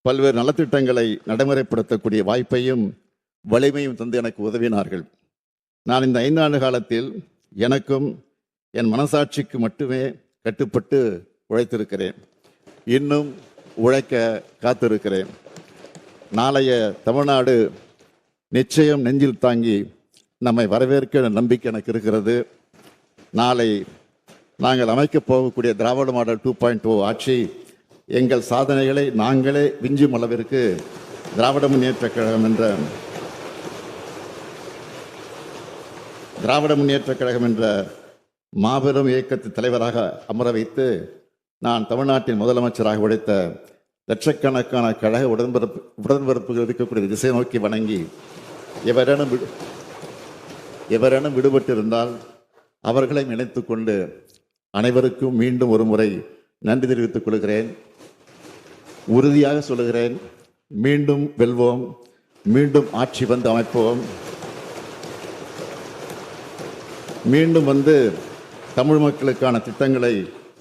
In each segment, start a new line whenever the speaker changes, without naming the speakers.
பல்வேறு நலத்திட்டங்களை நடைமுறைப்படுத்தக்கூடிய வாய்ப்பையும் வலிமையும் தந்து எனக்கு உதவினார்கள். நான் இந்த 5 ஆண்டு காலத்தில் எனக்கும் என் மனசாட்சிக்கு மட்டுமே கட்டுப்பட்டு உழைத்திருக்கிறேன். இன்னும் உழைக்க காத்திருக்கிறேன். நாளைய தமிழ்நாடு நிச்சயம் நெஞ்சில் தாங்கி நம்மை வரவேற்க நம்பிக்கை எனக்கு இருக்கிறது. நாளை நாங்கள் அமைக்கப் போகக்கூடிய திராவிட மாடல் 2.0 ஆட்சி எங்கள் சாதனைகளை நாங்களே விஞ்சும் அளவிற்கு திராவிட முன்னேற்றக் கழகம் என்ற மாபெரும் இயக்கத்தின் தலைவராக அமர வைத்து நான் தமிழ்நாட்டின் முதலமைச்சராக உழைத்த லட்சக்கணக்கான கழக உடன்பிறப்புகள் இருக்கக்கூடிய திசை நோக்கி வணங்கி எவரேனும் விடுபட்டிருந்தால் அவர்களை நினைத்துக் கொண்டு அனைவருக்கும் மீண்டும் ஒரு முறை நன்றி தெரிவித்துக் கொள்கிறேன். உறுதியாக சொல்லுகிறேன், மீண்டும் வெல்வோம், மீண்டும் ஆட்சி வந்து அமைப்போம், மீண்டும் வந்து தமிழ் மக்களுக்கான திட்டங்களை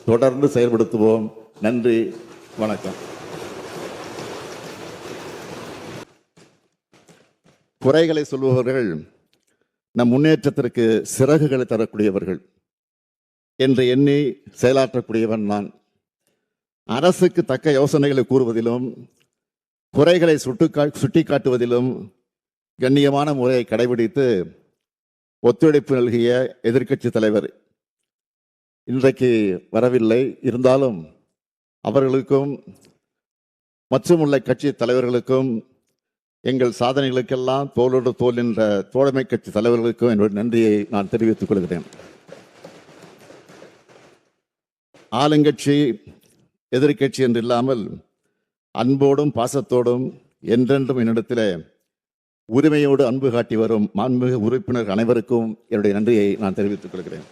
தொடர்ந்து செயல்படுத்துவோம். நன்றி, வணக்கம். குறைகளை சொல்பவர்கள் நம் முன்னேற்றத்திற்கு சிறகுகளை தரக்கூடியவர்கள் என்று எண்ணி செயலாற்றக்கூடியவன் நான். அரசுக்கு தக்க யோசனைகளை கூறுவதிலும் குறைகளை சுட்டிக்காட்டுவதிலும் கண்ணியமான முறையை கடைபிடித்து ஒத்துழைப்பு நல்கிய எதிர்க்கட்சி தலைவர் இன்றைக்கு வரவில்லை. இருந்தாலும் அவர்களுக்கும் மற்றும் உள்ள கட்சி தலைவர்களுக்கும் எங்கள் சாதனைகளுக்கெல்லாம் தோளோடு தோல் என்ற தோழமை கட்சி தலைவர்களுக்கும் என்னுடைய நன்றியை நான் தெரிவித்துக் கொள்கிறேன். ஆளுங்கட்சி எதிர்கட்சி என்று இல்லாமல் அன்போடும் பாசத்தோடும் என்றென்றும் என்னிடத்தில் உரிமையோடு அன்பு காட்டி வரும் மாண்புமிகு உறுப்பினர் அனைவருக்கும் என்னுடைய நன்றியை நான் தெரிவித்துக் கொள்கிறேன்.